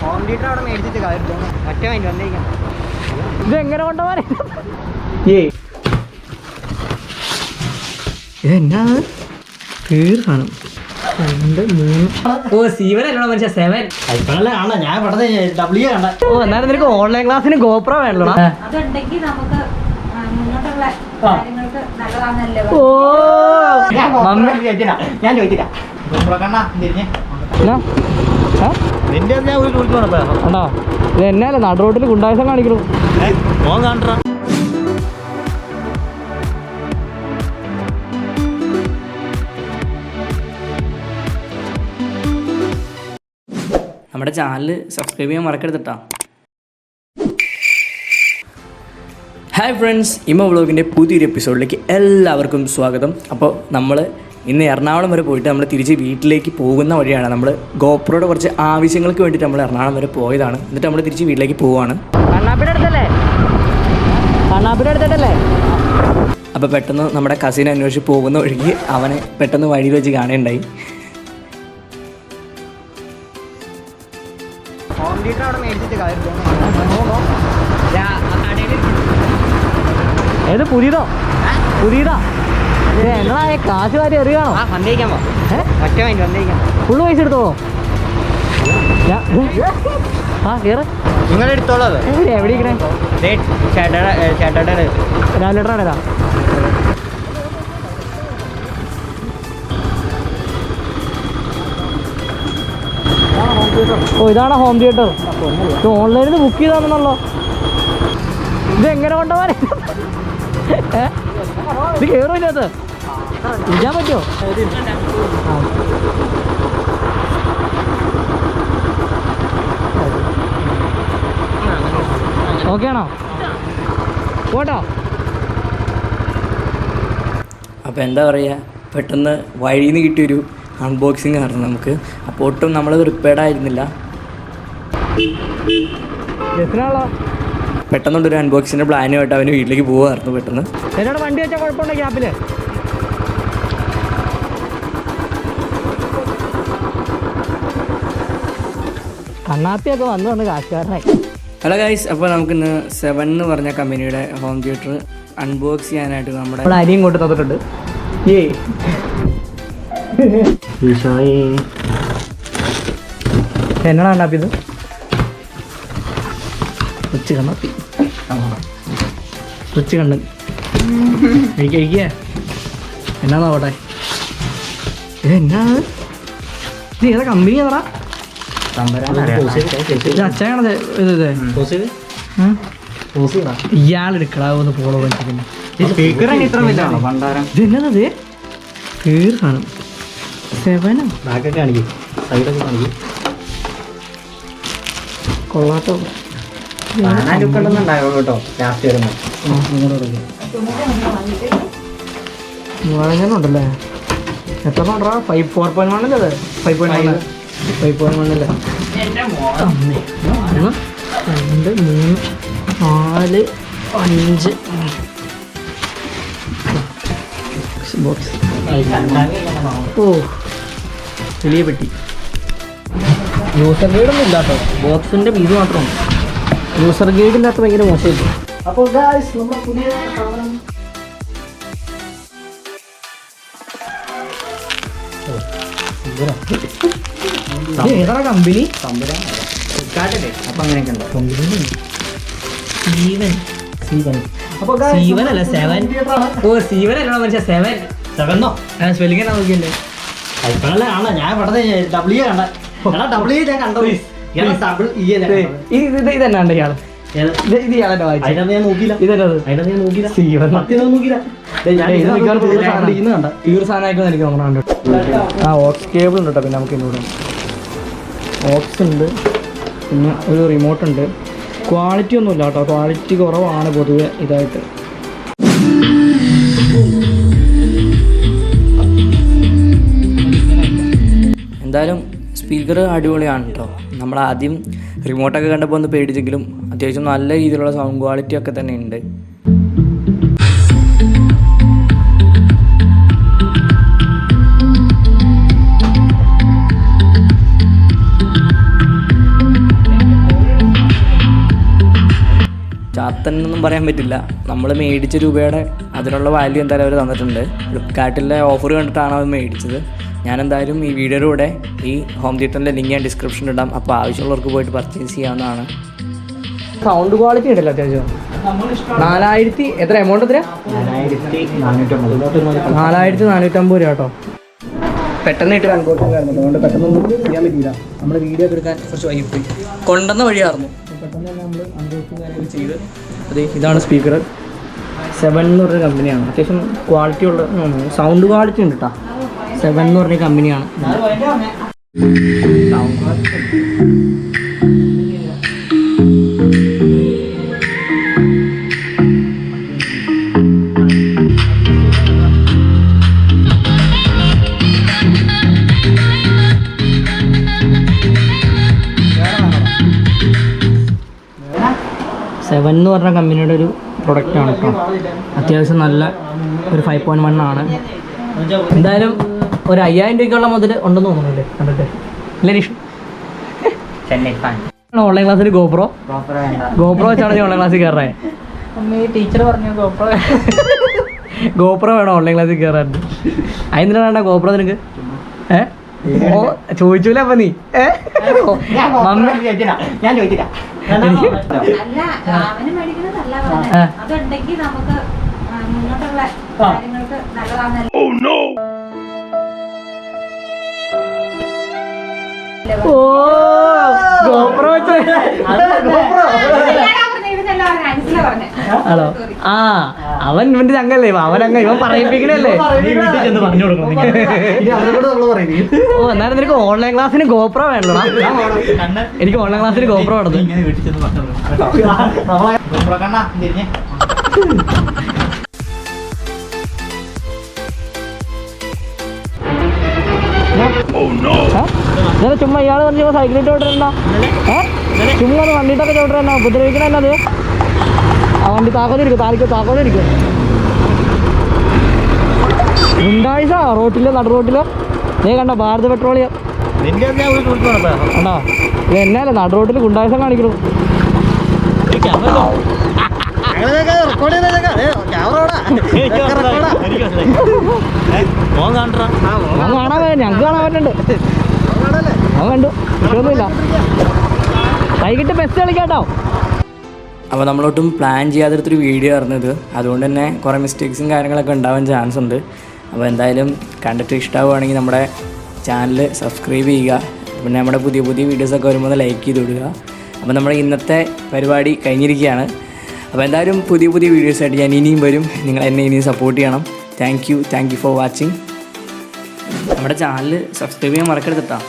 Home theatre അവിടെ മേടിച്ചിട്ട് കാര്യം മറ്റേ വാങ്ങി വന്നേക്കാം. ഇത് എങ്ങനെ കൊണ്ടുപോകാൻ എന്നാ തീർക്കാണ് 2 3 ഓ 7 അല്ലോ മനുഷ്യ 7 ഞാൻ ഇവിടെ W കണ്ട. ഓ എന്നാലും നിനക്ക് ഓൺലൈൻ ക്ലാസ്സിന് ഗോപ്രോ വേണല്ലോ. ഓ ഞാൻ ചോദിച്ചില്ല നിന്റെ ഞാൻ ഒരു കണ്ടോ ഇത് എന്നല്ലേ നടു റോട്ടിൽ ഗുണ്ടായസം കാണിക്കണു. കാണാ നമ്മുടെ ചാനൽ സബ്സ്ക്രൈബ് ചെയ്യാൻ മറക്കരുത് കേട്ടോ. ഹായ് ഫ്രണ്ട്സ്, ഇമ വ്ളോഗിൻ്റെ പുതിയൊരു എപ്പിസോഡിലേക്ക് എല്ലാവർക്കും സ്വാഗതം. അപ്പോൾ നമ്മൾ ഇന്ന് എറണാകുളം വരെ പോയിട്ട് നമ്മൾ തിരിച്ച് വീട്ടിലേക്ക് പോകുന്ന വഴിയാണ്. നമ്മൾ ഗോപ്രോയുടെ കുറച്ച് ആവശ്യങ്ങൾക്ക് വേണ്ടിയിട്ട് നമ്മൾ എറണാകുളം വരെ പോയതാണ്. എന്നിട്ട് നമ്മൾ തിരിച്ച് വീട്ടിലേക്ക് പോവുകയാണ്. കണ്ണാപ്പിയുടെ അപ്പോൾ പെട്ടെന്ന് നമ്മുടെ കസിൻ അന്വേഷിച്ച് പോകുന്ന വഴിക്ക് അവനെ പെട്ടെന്ന് വഴിയിൽ വെച്ച് കാണുകയുണ്ടായി. ഹോം തിയേറ്റർ അവിടെ മേടിച്ചിട്ട് കാര്യം ഏത് പുതിയതാ എന്നടാ കാശ് വാരി എറിയാണോ? വന്നേക്കാൻ മറ്റേ വാങ്ങി വന്നേക്കാം. ഫുള്ള് പൈസ എടുത്തോളോ? കേറ് നിങ്ങൾ എടുത്തോളൂ. അത് എവിടെ ഇരിക്കണേ? രാവിലേട്ടാ ഓ ഇതാണ് ഹോം തിയേറ്റർ. ഇത് ഓൺലൈനിൽ നിന്ന് ബുക്ക് ചെയ്താണെന്നല്ലോ. ഇത് എങ്ങനെ കൊണ്ടുപോകാൻ ഇത് കയറും ഇതിനകത്ത് ഇരിക്കാൻ പറ്റുമോ? ഓക്കെ ആണോ? പോട്ടോ. അപ്പോൾ എന്താ പറയുക, പെട്ടെന്ന് വഴിയിൽ നിന്ന് കിട്ടിയൊരു അൺബോക്സിങ് ആയിരുന്നു നമുക്ക്. അപ്പോൾ ഒട്ടും നമ്മൾ പ്രിപ്പയർഡ് ആയിരുന്നില്ല. പെട്ടെന്നുള്ളൊരു അൺബോക്സിൻ്റെ പ്ലാനുമായിട്ട് അവന് വീട്ടിലേക്ക് പോകാമായിരുന്നു. പെട്ടെന്ന് എന്നോട് വണ്ടി വെച്ചാൽ കുഴപ്പമുണ്ടോ? ഗ്യാപ്പിൽ കണ്ണാത്തിയൊക്കെ വന്ന് കാശുകാരനായി. ഹലോ ഗൈസ്, അപ്പോൾ നമുക്കിന്ന് 7 എന്ന് പറഞ്ഞ കമ്പനിയുടെ ഹോം തിയേറ്റർ അൺബോക്സ് ചെയ്യാനായിട്ട് നമ്മുടെ അരിയും കൊണ്ട് തന്നിട്ടുണ്ട്. എന്നടാ കണ്ണാപ്പി ഇത്? കൊച്ചു കണ്ണാപ്പി, കൊച്ചു കണ്ണൻ കഴിക്കുക. എന്നാ നോട്ടെ എന്നാ ഇത്? ഏതാ കമ്പനി? ഏതാ അച്ഛനാണത്? ഇയാളെടുക്കടാവെന്ന് പോളോ കളിച്ചിരിക്കുന്നു. ഇതെന്നത് തീർക്കാണ് 7 കൊള്ളാട്ടോ. വാങ്ങാനുണ്ടല്ലേ? എത്ര 4.1 അല്ലേ? 5.1 5.1 1 2 3 4 5 ബോക്സ്. ഓ വലിയ പെട്ടി. യൂസർ ഗൈഡൊന്നും ഇല്ല കേട്ടോ, ബോക്സിൻ്റെ ഇത് മാത്രമാണ്. യൂസർ ഗൈഡിൻ്റെ അകത്ത് ഭയങ്കര മോശമായിട്ട്. അപ്പോൾ നമ്മുടെ പുതിയ ഏതാണ് കമ്പനി? അപ്പം അങ്ങനെയൊക്കെ ഉണ്ടോ? അപ്പോൾ 7 അല്ല 7. ഓ 7 അല്ലോ മനുഷ്യ 7 സ്പെല്ലിംഗ് എന്നാ നോക്കിയല്ലേ? ഞാൻ ഇവിടെ W കണ്ട. W ഞാൻ കണ്ടോ? ഇതെന്നാണ്ട് ഇയാള്? ഇത് ഇയാളെന്നെ വായിച്ചു. ഞാൻ നോക്കിയില്ല. ഇതെന്നത് തീർ സാധനമായിക്കോ എനിക്ക് നോക്കണം. ഓക്സ് കേബിൾ ഉണ്ട് കേട്ടോ. പിന്നെ നമുക്ക് ഇന്നൂടെ ഓക്സ് ഉണ്ട്, പിന്നെ ഒരു റിമോട്ട് ഉണ്ട്. ക്വാളിറ്റി ഒന്നുമില്ല കേട്ടോ, ക്വാളിറ്റി കുറവാണ് പൊതുവെ ഇതായിട്ട്. എന്തായാലും സ്പീക്കർ അടിപൊളിയാണ് കേട്ടോ. നമ്മൾ ആദ്യം റിമോട്ടൊക്കെ കണ്ടപ്പോൾ ഒന്ന് പേടിച്ചെങ്കിലും അത്യാവശ്യം നല്ല രീതിയിലുള്ള സൗണ്ട് ക്വാളിറ്റി ഒക്കെ തന്നെ ഉണ്ട്. ചാത്തനൊന്നും പറയാൻ പറ്റില്ല. നമ്മൾ മേടിച്ച രൂപയുടെ അതിനുള്ള വാല്യൂ എന്തായാലും അവർ തന്നിട്ടുണ്ട്. ഫ്ലിപ്കാർട്ടിലെ ഓഫർ കണ്ടിട്ടാണ് അവർ മേടിച്ചത്. ഞാൻ എന്തായാലും ഈ വീഡിയോയുടെ കൂടെ ഈ ഹോം തിയേറ്ററിൻ്റെ ലിങ്ക് ഞാൻ ഡിസ്ക്രിപ്ഷനിൽ ഇടാം. അപ്പോൾ ആവശ്യമുള്ളവർക്ക് പോയിട്ട് പർച്ചേസ് ചെയ്യാവുന്നതാണ്. സൗണ്ട് ക്വാളിറ്റി ഉണ്ടല്ലോ അത്യാവശ്യം. 4000 എത്ര എമൗണ്ട് എത്ര? 4450 രൂപ കേട്ടോ. പെട്ടെന്ന് ഇട്ട് കൺകോട്ടായിരുന്നു, അതുകൊണ്ട് പെട്ടെന്നൊന്നും ചെയ്യാൻ പറ്റിയില്ല. നമ്മൾ വീഡിയോ ഒക്കെ എടുക്കാൻ കുറച്ച് വൈകിപ്പോയി. കൊണ്ടുവന്ന വഴിയായിരുന്നു, പെട്ടെന്ന് തന്നെ നമ്മൾ അൺബോക്സിങ് കാര്യങ്ങൾ ചെയ്ത്. അതെ, ഇതാണ് സ്പീക്കർ. 7 എന്ന് പറഞ്ഞ കമ്പനിയാണ്. അത്യാവശ്യം ക്വാളിറ്റി ഉള്ള സൗണ്ട് ക്വാളിറ്റി ഉണ്ട് കേട്ടോ. 7 എന്ന് പറഞ്ഞ കമ്പനിയാണ്. 7 എന്ന് പറഞ്ഞ കമ്പനിയുടെ ഒരു പ്രൊഡക്റ്റാണ് കേട്ടോ. അത്യാവശ്യം നല്ല ഒരു 5.1 ആണ്. എന്തായാലും ഒരു 5000 രൂപയ്ക്കുള്ള മുതൽ ഉണ്ടെന്ന് തോന്നുന്നുണ്ട് കണ്ടിട്ട്. ലരീഷ് ഓൺലൈൻ ക്ലാസ്സിൽ ഗോപ്രോ വെച്ചാണ് ഓൺലൈൻ ക്ലാസ്സിൽ കയറേ. ടീച്ചർ പറഞ്ഞു ഗോപ്രോ വേണം ഓൺലൈൻ ക്ലാസ്സിൽ കയറാൻ. അതിന് വേണ്ട ഗോപ്രോ നിനക്ക്? ഓ ചോദിച്ചൂല അപ്പൊ നീ ഞാൻ ചോദിച്ചില്ല. ഓ ഗോപ്രോ വെച്ച് ആണോ? ആ അവൻ ഇവന്റെ ചങ്ങല്ലേ, അവനങ്ങ ഇവൻ പറയിപ്പിക്കണല്ലേ. ഓ എന്നാലും നിനക്ക് ഓൺലൈൻ ക്ലാസ്സിന് ഗോപ്രോ വേണ്ടടാ. എനിക്ക് ഓൺലൈൻ ക്ലാസ്സിന് ഗോപ്രോ വേണ്ടത്. ചുമ്മാ ഇയാള് പറഞ്ഞ സൈക്കിളിട്ട് ചോട്ടിരണ്ട. ചുമ്മാ വണ്ടിയിട്ടൊക്കെ ചോട്ടിരണ്ട, ഉപദ്രവിക്കണ എന്നത്. ആ വണ്ടി താക്കോലിരിക്കും, താക്കോലിരിക്കും. ഉണ്ടായിസാ റോട്ടിലോ നടു റോട്ടിലോ നീ കണ്ടോ? ഭാരത് പെട്രോളിയം കണ്ടോ? ഇത് എന്നല്ലേ നടു റോട്ടിൽ ഗുണ്ടായിസം കാണിക്കണു. കാണാൻ ഞങ്ങൾക്ക് കാണാൻ പറ്റുന്നുണ്ട്. അവൻ കണ്ടു, ഒന്നുമില്ല. വൈകിട്ട് ബെസ്റ്റ് കളിക്കാട്ടോ. അപ്പോൾ നമ്മളൊട്ടും പ്ലാൻ ചെയ്യാത്തൊരു വീഡിയോ ആയിരുന്നത്. അതുകൊണ്ട് തന്നെ കുറേ മിസ്റ്റേക്സും കാര്യങ്ങളൊക്കെ ഉണ്ടാവാൻ ചാൻസ് ഉണ്ട്. അപ്പോൾ എന്തായാലും കണ്ടിട്ട് ഇഷ്ടമാവുകയാണെങ്കിൽ നമ്മുടെ ചാനൽ സബ്സ്ക്രൈബ് ചെയ്യുക. പിന്നെ നമ്മുടെ പുതിയ വീഡിയോസൊക്കെ വരുമ്പോൾ ലൈക്ക് ചെയ്ത് വിടുക. അപ്പോൾ നമ്മുടെ ഇന്നത്തെ പരിപാടി കഴിഞ്ഞിരിക്കുകയാണ്. അപ്പോൾ എന്തായാലും പുതിയ വീഡിയോസായിട്ട് ഞാൻ ഇനിയും വരും. നിങ്ങൾ എന്നെ ഇനിയും സപ്പോർട്ട് ചെയ്യണം. Thank you for watching. നമ്മുടെ ചാനൽ സബ്സ്ക്രൈബ് ചെയ്യാൻ മറക്കരുത് കേട്ടോ.